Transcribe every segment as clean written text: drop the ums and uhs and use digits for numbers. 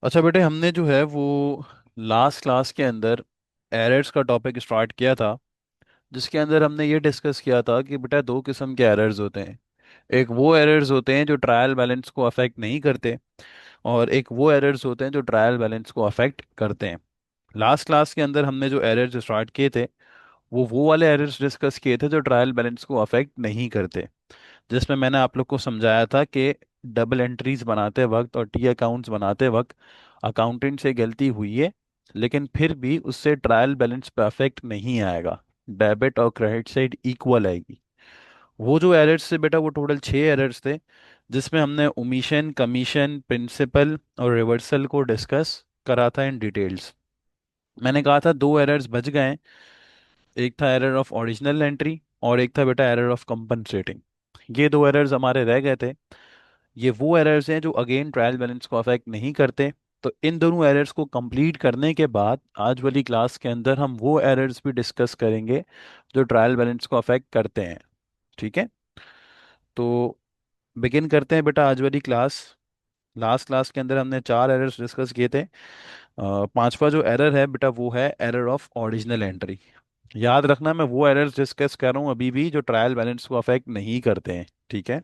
अच्छा बेटे, हमने जो है वो लास्ट क्लास के अंदर एरर्स का टॉपिक स्टार्ट किया था, जिसके अंदर हमने ये डिस्कस किया था कि बेटा दो किस्म के एरर्स होते हैं। एक वो एरर्स होते हैं जो ट्रायल बैलेंस को अफेक्ट नहीं करते, और एक वो एरर्स होते हैं जो ट्रायल बैलेंस को अफेक्ट करते हैं। लास्ट क्लास के अंदर हमने जो एरर्स स्टार्ट किए थे वो वाले एरर्स डिस्कस किए थे जो ट्रायल बैलेंस को अफेक्ट नहीं करते, जिसमें मैंने आप लोग को समझाया था कि डबल एंट्रीज बनाते वक्त और टी अकाउंट्स बनाते वक्त अकाउंटेंट से गलती हुई है, लेकिन फिर भी उससे ट्रायल बैलेंस पे अफेक्ट नहीं आएगा। डेबिट और क्रेडिट साइड इक्वल आएगी। वो जो एरर्स थे बेटा, वो टोटल 6 एरर्स थे, जिसमें हमने ओमिशन, कमीशन, प्रिंसिपल और रिवर्सल को डिस्कस करा था इन डिटेल्स। मैंने कहा था दो एरर्स बच गए हैं। एक था एरर ऑफ ओरिजिनल एंट्री और एक था बेटा एरर ऑफ कंपनसेटिंग। ये दो एरर्स हमारे रह गए थे। ये वो एरर्स हैं जो अगेन ट्रायल बैलेंस को अफेक्ट नहीं करते। तो इन दोनों एरर्स को कंप्लीट करने के बाद आज वाली क्लास के अंदर हम वो एरर्स भी डिस्कस करेंगे जो ट्रायल बैलेंस को अफेक्ट करते हैं। ठीक है, तो बिगिन करते हैं बेटा आज वाली क्लास। लास्ट क्लास के अंदर हमने 4 एरर्स डिस्कस किए थे। पांचवा जो एरर है बेटा वो है एरर ऑफ ओरिजिनल एंट्री। याद रखना, मैं वो एरर्स डिस्कस कर रहा हूँ अभी भी जो ट्रायल बैलेंस को अफेक्ट नहीं करते हैं। ठीक है।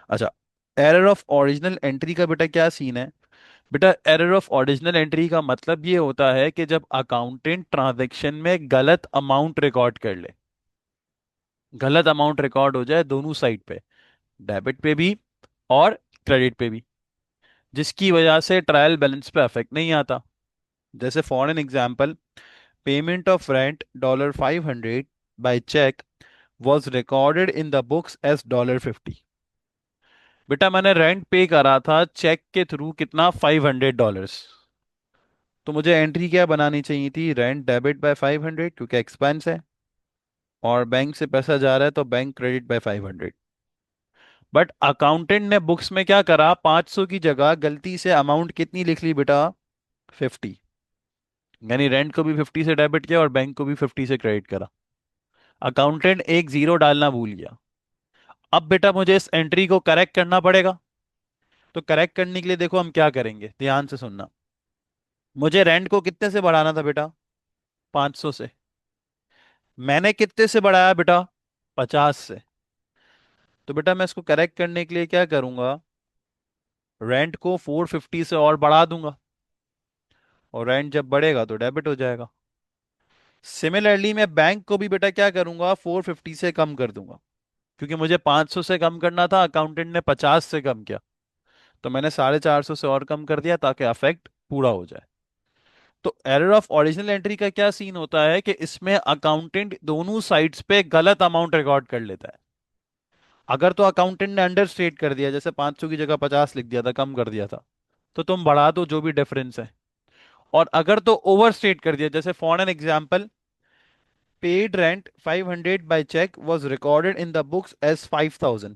अच्छा, एरर ऑफ ओरिजिनल एंट्री का बेटा क्या सीन है? बेटा एरर ऑफ ओरिजिनल एंट्री का मतलब ये होता है कि जब अकाउंटेंट ट्रांजैक्शन में गलत अमाउंट रिकॉर्ड कर ले। गलत अमाउंट रिकॉर्ड हो जाए दोनों साइड पे, डेबिट पे भी और क्रेडिट पे भी, जिसकी वजह से ट्रायल बैलेंस पे अफेक्ट नहीं आता। जैसे for an example, payment of rent $500 by cheque was recorded in the books as $50। बेटा मैंने रेंट पे करा था चेक के थ्रू, कितना? $500। तो मुझे एंट्री क्या बनानी चाहिए थी? रेंट डेबिट बाय 500, क्योंकि एक्सपेंस है, और बैंक से पैसा जा रहा है तो bank credit by 500। But accountant ने बुक्स में क्या करा, 500 की जगह गलती से अमाउंट कितनी लिख ली बेटा? 50। यानी रेंट को भी 50 से डेबिट किया और बैंक को भी 50 से क्रेडिट करा। अकाउंटेंट एक जीरो डालना भूल गया। अब बेटा मुझे इस एंट्री को करेक्ट करना पड़ेगा। तो करेक्ट करने के लिए देखो हम क्या करेंगे, ध्यान से सुनना। मुझे रेंट को कितने से बढ़ाना था बेटा? 500 से। मैंने कितने से बढ़ाया बेटा? 50 से। तो बेटा मैं इसको करेक्ट करने के लिए क्या करूंगा, रेंट को 450 से और बढ़ा दूंगा, और रेंट जब बढ़ेगा तो डेबिट हो जाएगा। सिमिलरली मैं बैंक को भी बेटा क्या करूंगा, 450 से कम कर दूंगा, क्योंकि मुझे 500 से कम करना था, अकाउंटेंट ने 50 से कम किया, तो मैंने 450 से और कम कर दिया ताकि अफेक्ट पूरा हो जाए। तो एरर ऑफ ओरिजिनल एंट्री का क्या सीन होता है कि इसमें अकाउंटेंट दोनों साइड्स पे गलत अमाउंट रिकॉर्ड कर लेता है। अगर तो अकाउंटेंट ने अंडर स्टेट कर दिया, जैसे 500 की जगह 50 लिख दिया था, कम कर दिया था, तो तुम बढ़ा दो जो भी डिफरेंस है। और अगर तो ओवर स्टेट कर दिया, जैसे for an example, paid rent 500 by cheque was recorded in the books as 5000।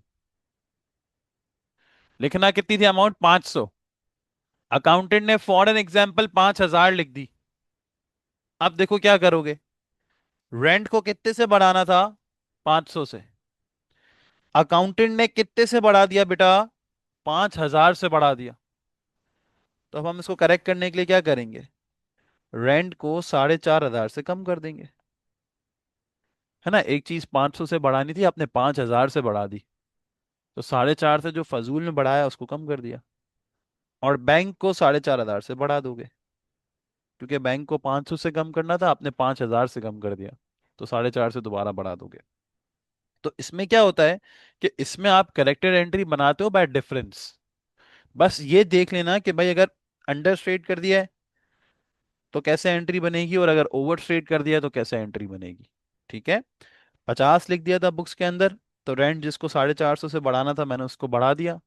लिखना कितनी थी अमाउंट? 500। अकाउंटेंट ने फॉर एन एग्जाम्पल 5000 लिख दी। अब देखो क्या करोगे, रेंट को कितने से बढ़ाना था? 500 से। अकाउंटेंट ने कितने से बढ़ा दिया बेटा? 5000 से बढ़ा दिया। तो अब हम इसको करेक्ट करने के लिए क्या करेंगे, रेंट को 4500 से कम कर देंगे। है ना, एक चीज 500 से बढ़ानी थी, आपने 5000 से बढ़ा दी, तो 4.5 से जो फजूल में बढ़ाया उसको कम कर दिया। और बैंक को 4500 से बढ़ा दोगे, क्योंकि बैंक को 500 से कम करना था, आपने 5000 से कम कर दिया, तो 4.5 से दोबारा बढ़ा दोगे। तो इसमें क्या होता है कि इसमें आप करेक्टेड एंट्री बनाते हो बाय डिफरेंस। बस ये देख लेना कि भाई अगर अंडर स्टेट कर दिया है तो कैसे एंट्री बनेगी, और अगर ओवर स्टेट कर दिया है तो कैसे एंट्री बनेगी। ठीक है। 50 लिख दिया था बुक्स के अंदर, तो रेंट जिसको 450 से बढ़ाना था मैंने उसको बढ़ा दिया,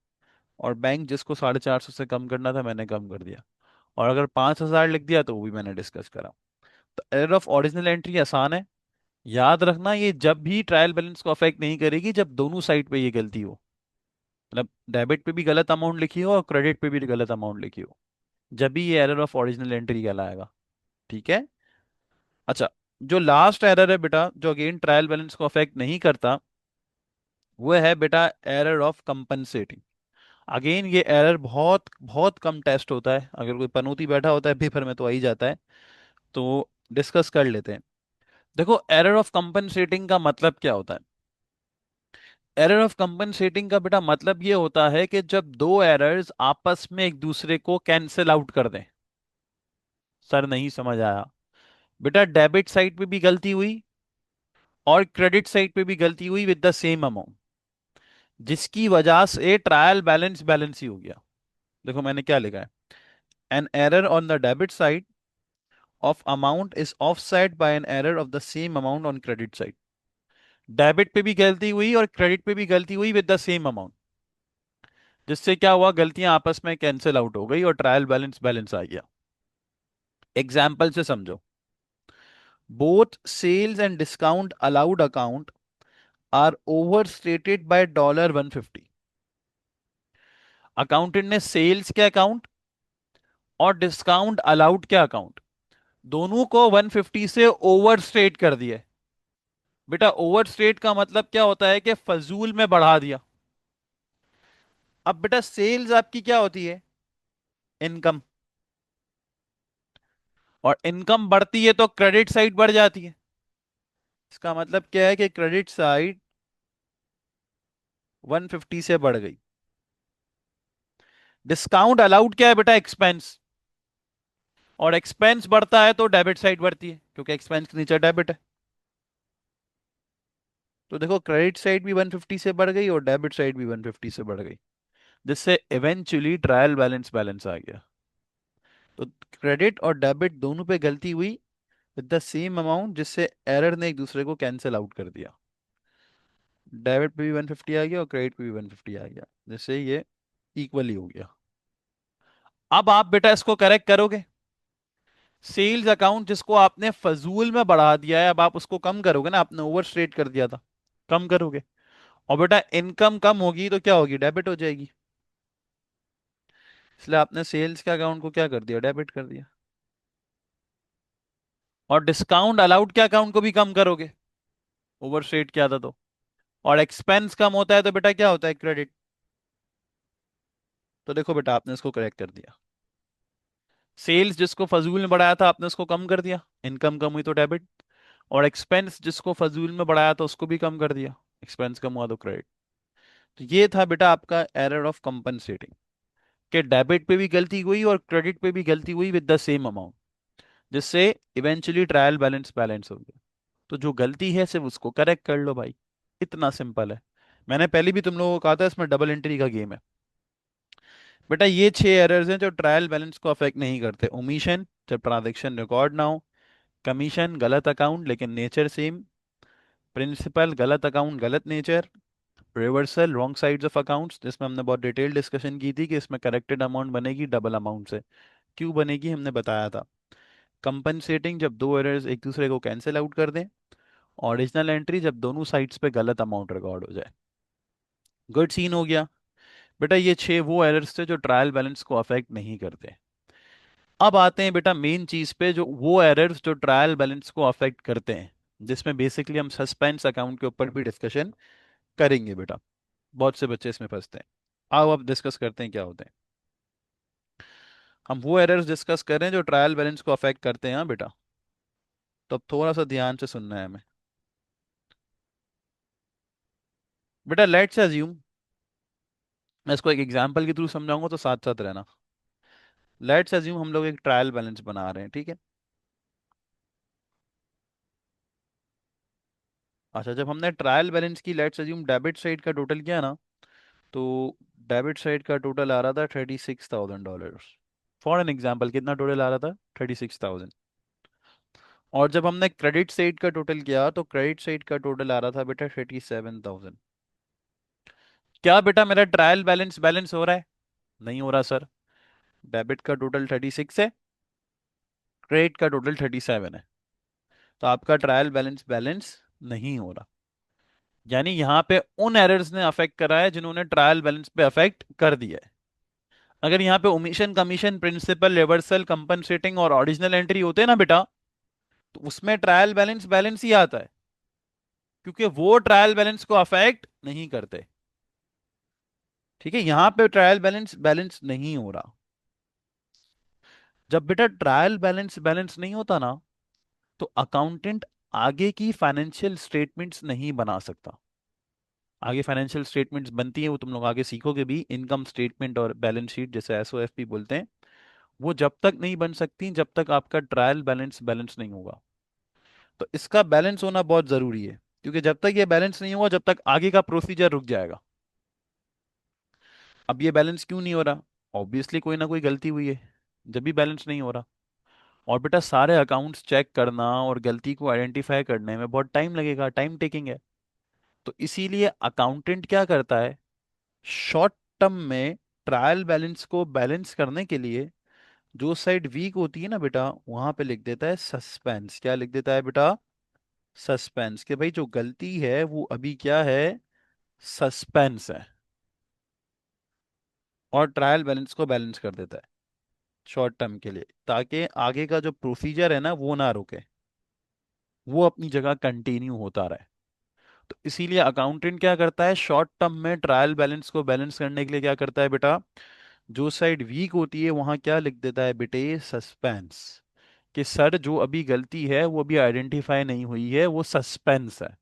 और बैंक जिसको 450 से कम करना था मैंने कम कर दिया। और अगर 5000 लिख दिया तो वो भी मैंने डिस्कस करा। तो एरर ऑफ ओरिजिनल एंट्री आसान है। याद रखना, ये जब भी ट्रायल बैलेंस को अफेक्ट नहीं करेगी जब दोनों साइड पे ये गलती हो, मतलब डेबिट पे भी गलत अमाउंट लिखी हो और क्रेडिट पे भी गलत अमाउंट लिखी हो, जब भी ये एरर ऑफ ओरिजिनल एंट्री कहलाएगा। ठीक है। अच्छा, जो लास्ट एरर है बेटा, जो अगेन ट्रायल बैलेंस को अफेक्ट नहीं करता, वो है बेटा एरर ऑफ कंपनसेटिंग। अगेन ये एरर बहुत बहुत कम टेस्ट होता है, अगर कोई पनौती बैठा होता है पेपर में तो आ ही जाता है। तो डिस्कस कर लेते हैं। देखो, एरर ऑफ कंपनसेटिंग का मतलब क्या होता है? एरर ऑफ कंपनसेटिंग का बेटा मतलब ये होता है कि जब दो एरर्स आपस में एक दूसरे को कैंसिल आउट कर दें। सर नहीं समझ आया। बेटा डेबिट साइड पे भी गलती हुई और क्रेडिट साइड पे भी गलती हुई विद द सेम अमाउंट, जिसकी वजह से ट्रायल बैलेंस बैलेंस ही हो गया। देखो मैंने क्या लिखा है, an error on the debit side of amount is offset by an error of the same amount on credit side. Debit पे भी गलती हुई और क्रेडिट पे भी गलती हुई विद द सेम अमाउंट, जिससे क्या हुआ, गलतियां आपस में कैंसिल आउट हो गई और ट्रायल बैलेंस बैलेंस आ गया। एग्जाम्पल से समझो। Both sales and discount allowed account are over stated by $150। Accountant ने सेल्स के अकाउंट और डिस्काउंट अलाउड के अकाउंट दोनों को 150 से ओवर स्टेट कर दिया। बेटा ओवर स्टेट का मतलब क्या होता है कि फजूल में बढ़ा दिया। अब बेटा सेल्स आपकी क्या होती है? इनकम। और इनकम बढ़ती है तो क्रेडिट साइड बढ़ जाती है। इसका मतलब क्या है कि क्रेडिट साइड 150 से बढ़ गई। डिस्काउंट अलाउड क्या है बेटा? एक्सपेंस। और एक्सपेंस बढ़ता है तो डेबिट साइड बढ़ती है, क्योंकि एक्सपेंस के नीचे डेबिट है। तो देखो क्रेडिट साइड भी 150 से बढ़ गई और डेबिट साइड भी 150 से बढ़ गई, जिससे इवेंचुअली ट्रायल बैलेंस बैलेंस आ गया। तो क्रेडिट और डेबिट दोनों पे गलती हुई विद द सेम अमाउंट, जिससे एरर ने एक दूसरे को कैंसिल आउट कर दिया। डेबिट पे भी 150 आ गया और क्रेडिट पे भी 150 आ गया, जिससे ये इक्वली हो गया। अब आप बेटा इसको करेक्ट करोगे। सेल्स अकाउंट जिसको आपने फजूल में बढ़ा दिया है, अब आप उसको कम करोगे ना, आपने ओवर स्टेट कर दिया था, कम करोगे। और बेटा इनकम कम होगी तो क्या होगी? डेबिट हो जाएगी। इसलिए आपने सेल्स के अकाउंट को क्या कर दिया? डेबिट कर दिया। और डिस्काउंट अलाउड के अकाउंट को भी कम करोगे, ओवर स्टेट किया था तो। और एक्सपेंस कम होता है तो बेटा क्या होता है? क्रेडिट। तो देखो बेटा आपने इसको करेक्ट कर दिया। सेल्स जिसको फजूल में बढ़ाया था आपने उसको कम कर दिया, इनकम कम हुई तो डेबिट। और एक्सपेंस जिसको फजूल में बढ़ाया था उसको भी कम कर दिया, एक्सपेंस कम हुआ तो क्रेडिट। तो ये था बेटा आपका एरर ऑफ कंपनसेटिंग, कि डेबिट पे भी गलती हुई और क्रेडिट पे भी गलती हुई विद द सेम अमाउंट, जिससे इवेंचुअली ट्रायल बैलेंस बैलेंस हो गया। तो जो गलती है सिर्फ उसको करेक्ट कर लो भाई, इतना सिंपल है। मैंने पहले भी तुम लोगों को कहा था इसमें डबल एंट्री का गेम है। बेटा ये 6 एरर्स हैं जो ट्रायल बैलेंस को अफेक्ट नहीं करते। ओमिशन, जब ट्रांजैक्शन रिकॉर्ड ना हो। कमीशन, गलत अकाउंट लेकिन नेचर सेम। प्रिंसिपल, गलत अकाउंट गलत nature. Reversal, wrong sides of accounts, जिसमें हमने बहुत डिटेल डिस्कशन की थी कि इसमें करेक्टेड अमाउंट बनेगी डबल अमाउंट से। क्यों बनेगी हमने बताया था। कंपनसेटिंग, जब दो एरर्स एक दूसरे को कैंसिल आउट कर दें। ओरिजिनल एंट्री, जब दोनों साइड्स पे गलत अमाउंट रिकॉर्ड हो जाए। गुड सीन हो गया। बेटा ये 6 वो एरर्स थे जो ट्रायल बैलेंस को अफेक्ट नहीं करते। अब आते हैं बेटा मेन चीज पे, जो वो एरर्स जो ट्रायल बैलेंस को अफेक्ट करते हैं, जिसमें बेसिकली हम सस्पेंस अकाउंट के ऊपर भी डिस्कशन करेंगे बेटा। बहुत से बच्चे इसमें फंसते हैं। आओ अब डिस्कस करते हैं क्या होते हैं। हम वो एरर्स डिस्कस कर रहे हैं जो ट्रायल बैलेंस को अफेक्ट करते हैं, हाँ बेटा। तो अब थोड़ा सा ध्यान से सुनना है हमें। बेटा लेट्स अज्यूम, मैं इसको एक एग्जांपल के थ्रू समझाऊंगा तो साथ साथ रहना। लेट्स अज्यूम हम लोग एक ट्रायल बैलेंस बना रहे हैं, ठीक है। अच्छा, जब हमने ट्रायल बैलेंस की लेट्स अज्यूम डेबिट साइड का टोटल किया ना, तो डेबिट साइड का टोटल आ रहा था $36,000। फॉर एन एग्जाम्पल कितना टोटल आ रहा था? 36,000। और जब हमने क्रेडिट साइड का टोटल किया तो क्रेडिट साइड का टोटल आ रहा था बेटा 37,000। क्या बेटा मेरा ट्रायल बैलेंस बैलेंस हो रहा है? नहीं हो रहा सर। डेबिट का टोटल 36 है, क्रेडिट का टोटल 37 है। तो आपका ट्रायल बैलेंस बैलेंस नहीं हो रहा। यानी यहाँ पे उन एरर्स ने अफेक्ट करा है जिन्होंने ट्रायल बैलेंस पे अफेक्ट कर दिया है। अगर यहाँ पे omission, commission, principle, reversal, compensating और ओरिजिनल एंट्री होते ना बेटा, तो उसमें ट्रायल बैलेंस बैलेंस ही आता है, क्योंकि वो ट्रायल बैलेंस को अफेक्ट नहीं करते। ठीक है, यहां पे ट्रायल बैलेंस बैलेंस नहीं हो रहा। जब बेटा ट्रायल बैलेंस बैलेंस नहीं होता ना, तो अकाउंटेंट आगे की फाइनेंशियल स्टेटमेंट्स नहीं बना सकता। आगे फाइनेंशियल स्टेटमेंट्स बनती हैं, वो तुम लोग आगे सीखोगे भी, इनकम स्टेटमेंट और बैलेंस शीट जैसे एसओएफपी बोलते हैं, वो जब तक नहीं बन सकती जब तक आपका ट्रायल बैलेंस बैलेंस नहीं होगा। तो इसका बैलेंस होना बहुत जरूरी है, क्योंकि जब तक ये बैलेंस नहीं हुआ जब तक आगे का प्रोसीजर रुक जाएगा। अब ये बैलेंस क्यों नहीं हो रहा? ऑब्वियसली कोई ना कोई गलती हुई है, जब भी बैलेंस नहीं हो रहा। और बेटा सारे अकाउंट्स चेक करना और गलती को आइडेंटिफाई करने में बहुत टाइम लगेगा, टाइम टेकिंग है। तो इसीलिए अकाउंटेंट क्या करता है, शॉर्ट टर्म में ट्रायल बैलेंस को बैलेंस करने के लिए जो साइड वीक होती है ना बेटा, वहां पे लिख देता है सस्पेंस। क्या लिख देता है बेटा? सस्पेंस। कि भाई जो गलती है वो अभी क्या है, सस्पेंस है। और ट्रायल बैलेंस को बैलेंस कर देता है शॉर्ट टर्म के लिए, ताकि आगे का जो प्रोसीजर है ना वो ना रुके, वो अपनी जगह कंटिन्यू होता रहे। तो इसीलिए अकाउंटेंट क्या करता है, शॉर्ट टर्म में ट्रायल बैलेंस को बैलेंस करने के लिए क्या करता है बेटा, जो साइड वीक होती है वहां क्या लिख देता है बेटे, सस्पेंस। कि सर जो अभी गलती है वो अभी आइडेंटिफाई नहीं हुई है, वो सस्पेंस है।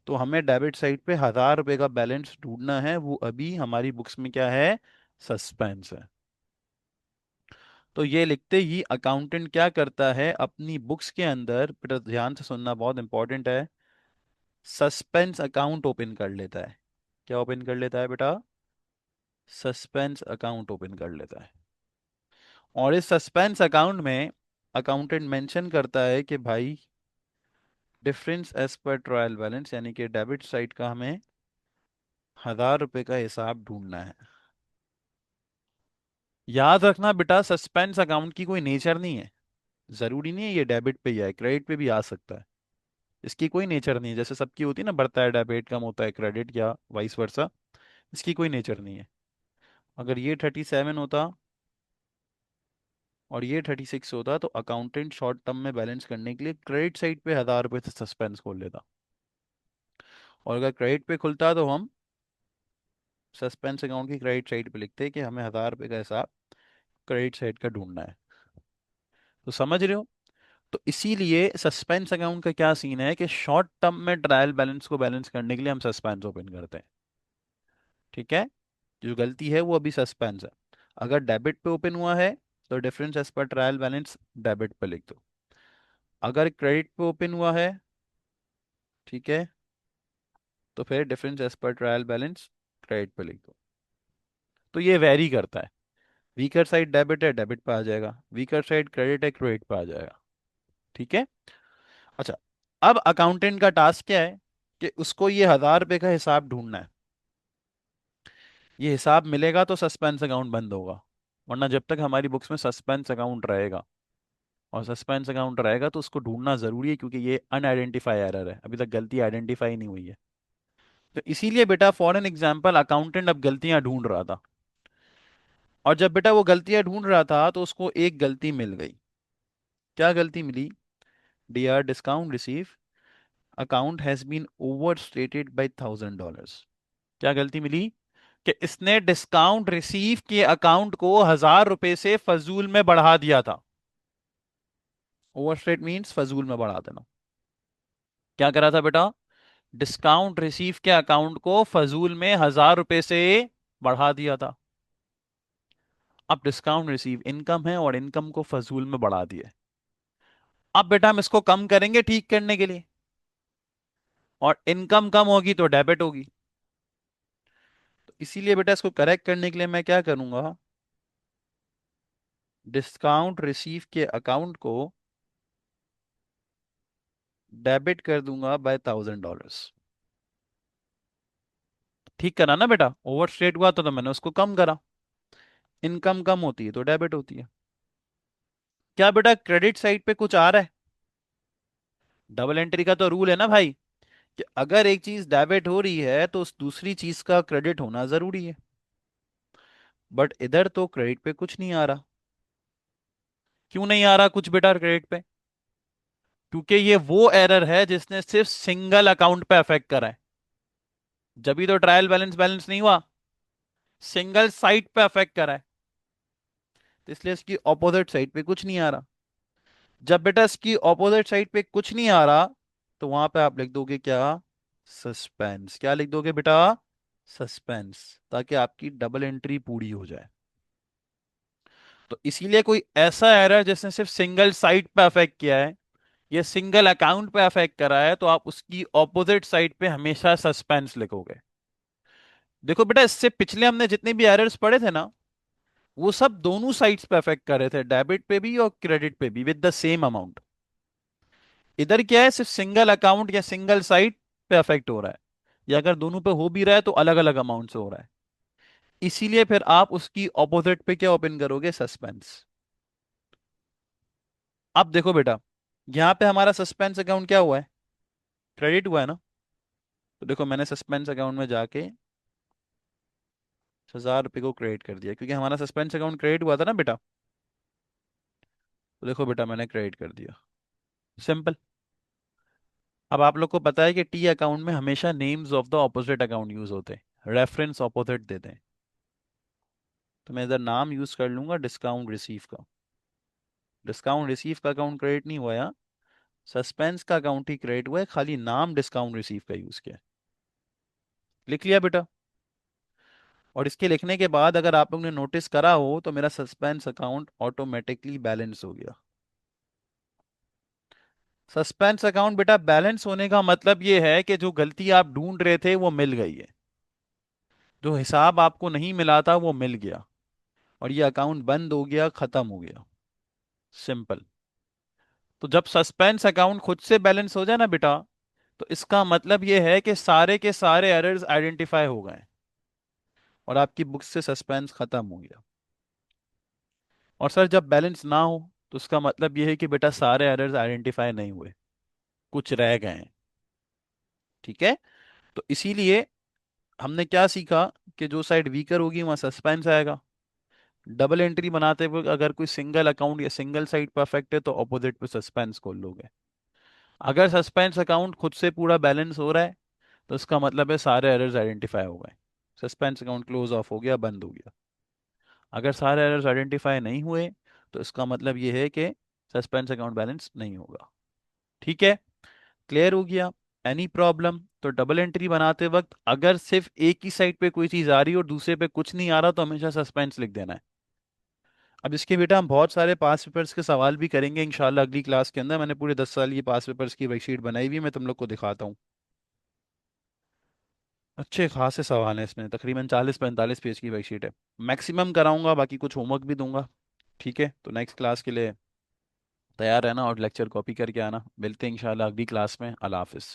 तो हमें डेबिट साइड पे 1,000 रुपए का बैलेंस ढूंढना है, वो अभी हमारी बुक्स में क्या है, सस्पेंस है। तो ये लिखते ही अकाउंटेंट क्या करता है, अपनी बुक्स के अंदर, बेटा ध्यान से सुनना बहुत इंपॉर्टेंट है, सस्पेंस अकाउंट ओपन कर लेता है। क्या ओपन कर लेता है बेटा? सस्पेंस अकाउंट ओपन कर लेता है। और इस सस्पेंस अकाउंट में अकाउंटेंट मेंशन करता है कि भाई difference as per trial balance, यानी कि डेबिट साइड का हमें 1,000 रुपए का हिसाब ढूंढना है। याद रखना बेटा, सस्पेंस अकाउंट की कोई नेचर नहीं है। जरूरी नहीं है ये डेबिट पे ही है, क्रेडिट पे भी आ सकता है। इसकी कोई नेचर नहीं है, जैसे सबकी होती है ना, बढ़ता है डेबिट, कम होता है क्रेडिट, या वाइस वर्सा। इसकी कोई नेचर नहीं है। अगर ये 37 होता और ये 36 होता तो अकाउंटेंट शॉर्ट टर्म में बैलेंस करने के लिए क्रेडिट साइड पे 1,000 रुपए से सस्पेंस खोल लेता। और अगर क्रेडिट पे खुलता तो हम सस्पेंस अकाउंट की क्रेडिट साइड पे लिखते कि हमें 1,000 रुपए का हिसाब क्रेडिट साइड का ढूंढना है। तो समझ रहे हो? तो इसीलिए सस्पेंस अकाउंट का क्या सीन है कि शॉर्ट टर्म में ट्रायल बैलेंस को बैलेंस करने के लिए हम सस्पेंस ओपन करते हैं। ठीक है, जो गलती है वो अभी सस्पेंस है। अगर डेबिट पे ओपन हुआ है तो difference as per trial balance debit पे लिख दो। अगर क्रेडिट पे ओपन हुआ है, ठीक है, तो फिर difference as per trial balance credit पे लिख दो। तो ये वेरी करता है, वीकर साइड डेबिट है, डेबिट पे आ जाएगा, वीकर साइड क्रेडिट है, क्रेडिट पे आ जाएगा। ठीक है। अच्छा, अब अकाउंटेंट का टास्क क्या है कि उसको ये 1,000 रुपए का हिसाब ढूंढना है। ये हिसाब मिलेगा तो सस्पेंस अकाउंट बंद होगा, वरना जब तक हमारी बुक्स में सस्पेंस अकाउंट रहेगा, और सस्पेंस अकाउंट रहेगा तो उसको ढूंढना जरूरी है, क्योंकि ये अनआइडेंटिफाई एरर है, अभी तक गलती आइडेंटिफाई नहीं हुई है। तो इसीलिए बेटा फॉर एन एग्जाम्पल अकाउंटेंट अब गलतियां ढूंढ रहा था, और जब बेटा वो गलतियां ढूंढ रहा था तो उसको एक गलती मिल गई। क्या गलती मिली? Dear discount receive, account has been over stated by $1,000। क्या गलती मिली? कि इसने डिस्काउंट रिसीव के अकाउंट को 1,000 रुपए से फजूल में बढ़ा दिया था। ओवरस्टेट मींस फजूल में बढ़ा देना। क्या करा था बेटा? डिस्काउंट रिसीव के अकाउंट को फजूल में 1,000 रुपए से बढ़ा दिया था। अब डिस्काउंट रिसीव इनकम है और इनकम को फजूल में बढ़ा दिए। अब बेटा हम इसको कम करेंगे ठीक करने के लिए, और इनकम कम होगी तो डेबिट होगी। तो इसीलिए बेटा इसको करेक्ट करने के लिए मैं क्या करूंगा, डिस्काउंट रिसीव के अकाउंट को डेबिट कर दूंगा बाय $1,000। ठीक करा ना बेटा, ओवर स्टेट हुआ तो मैंने उसको कम करा। इनकम कम होती है तो डेबिट होती है। क्या बेटा क्रेडिट साइड पे कुछ आ रहा है? डबल एंट्री का तो रूल है ना भाई, कि अगर एक चीज डेबिट हो रही है तो उस दूसरी चीज का क्रेडिट होना जरूरी है। बट इधर तो क्रेडिट पे कुछ नहीं आ रहा। क्यों नहीं आ रहा कुछ बेटा क्रेडिट पे? क्योंकि ये वो एरर है जिसने सिर्फ सिंगल अकाउंट पे अफेक्ट करा है। जब भी तो ट्रायल बैलेंस बैलेंस नहीं हुआ। सिंगल साइड पे अफेक्ट करा है, तो इसलिए इसकी ऑपोजिट साइड पे कुछ नहीं आ रहा। जब बेटा इसकी ऑपोजिट साइड पे कुछ नहीं आ रहा, तो वहां पे आप लिख दोगे क्या? सस्पेंस। क्या लिख दोगे बेटा? सस्पेंस। ताकि आपकी डबल एंट्री पूरी हो जाए। तो इसीलिए कोई ऐसा एरर जिसने सिर्फ सिंगल साइड पे अफेक्ट किया है, ये सिंगल अकाउंट पे अफेक्ट करा है, तो आप उसकी ऑपोजिट साइड पे हमेशा सस्पेंस लिखोगे। देखो बेटा, इससे पिछले हमने जितने भी एरर्स पढ़े थे ना, वो सब दोनों साइड्स पे अफेक्ट कर रहे थे, डेबिट पे भी और क्रेडिट पे भी, विद द सेम अमाउंट। इधर क्या है, सिर्फ सिंगल अकाउंट या सिंगल साइड पे अफेक्ट हो रहा है, या अगर दोनों पे हो भी रहा है तो अलग अलग अमाउंट से हो रहा है। इसीलिए फिर आप उसकी ऑपोजिट पे क्या ओपन करोगे? सस्पेंस। अब देखो बेटा, यहां पे हमारा सस्पेंस अकाउंट क्या हुआ है? क्रेडिट हुआ है ना। तो देखो, मैंने सस्पेंस अकाउंट में जाके 1000 रुपये को क्रेडिट कर दिया, क्योंकि हमारा सस्पेंस अकाउंट क्रेडिट हुआ था ना बेटा। तो देखो बेटा, मैंने क्रेडिट कर दिया। सिंपल। अब आप लोग को पता है कि टी अकाउंट में हमेशा names of the opposite account use होते हैं, रेफरेंस ऑपोजिट देते हैं। तो मैं इधर नाम यूज कर लूंगा डिस्काउंट रिसीव का। डिस्काउंट रिसीव का अकाउंट क्रेडिट नहीं हुआ यहाँ, सस्पेंस का अकाउंट ही क्रेडिट हुआ है, खाली नाम डिस्काउंट रिसीव का यूज किया है। लिख लिया बेटा। और इसके लिखने के बाद अगर आप लोग ने नोटिस करा हो, तो मेरा सस्पेंस अकाउंट ऑटोमेटिकली बैलेंस हो गया। सस्पेंस अकाउंट बेटा बैलेंस होने का मतलब ये है कि जो गलती आप ढूंढ रहे थे वो मिल गई है, जो हिसाब आपको नहीं मिला था वो मिल गया, और ये अकाउंट बंद हो गया, खत्म हो गया। सिंपल। तो जब सस्पेंस अकाउंट खुद से बैलेंस हो जाए ना बेटा, तो इसका मतलब ये है कि सारे के सारे एरर्स आइडेंटिफाई हो गए और आपकी बुक से सस्पेंस खत्म हो गया। और सर, जब बैलेंस ना हो, तो उसका मतलब ये है कि बेटा सारे एरर्स आइडेंटिफाई नहीं हुए, कुछ रह गए हैं। ठीक है। तो इसीलिए हमने क्या सीखा, कि जो साइड वीकर होगी वहां सस्पेंस आएगा। डबल एंट्री बनाते हुए अगर कोई सिंगल अकाउंट या सिंगल साइड परफेक्ट है, तो ऑपोजिट पे सस्पेंस खोल लोगे। अगर सस्पेंस अकाउंट खुद से पूरा बैलेंस हो रहा है, तो इसका मतलब है सारे एरर्स आइडेंटिफाई हो गए, सस्पेंस अकाउंट क्लोज ऑफ हो गया, बंद हो गया। अगर सारे एरर्स आइडेंटिफाई नहीं हुए, तो इसका मतलब ये है कि सस्पेंस अकाउंट बैलेंस नहीं होगा। ठीक है। क्लियर हो गया? Any problem? तो डबल एंट्री बनाते वक्त अगर सिर्फ एक ही साइड पे कोई चीज आ रही है और दूसरे पे कुछ नहीं आ रहा, तो हमेशा सस्पेंस लिख देना है। अब इसके बेटा हम बहुत सारे पास पेपर्स के सवाल भी करेंगे इंशाल्लाह अगली क्लास के अंदर। मैंने पूरे 10 साल ये पास पेपर्स की वर्कशीट बनाई हुई है, मैं तुम लोग को दिखाता हूँ। अच्छे खासे सवाल हैं इसमें, तकरीबन 40-45 पेज की वर्कशीट है। मैक्सिमम कराऊंगा, बाकी कुछ होमवर्क भी दूंगा। ठीक है, तो नेक्स्ट क्लास के लिए तैयार रहना और लेक्चर कॉपी करके आना। मिलते हैं इंशाल्लाह अगली क्लास में। अल्लाह हाफिज़।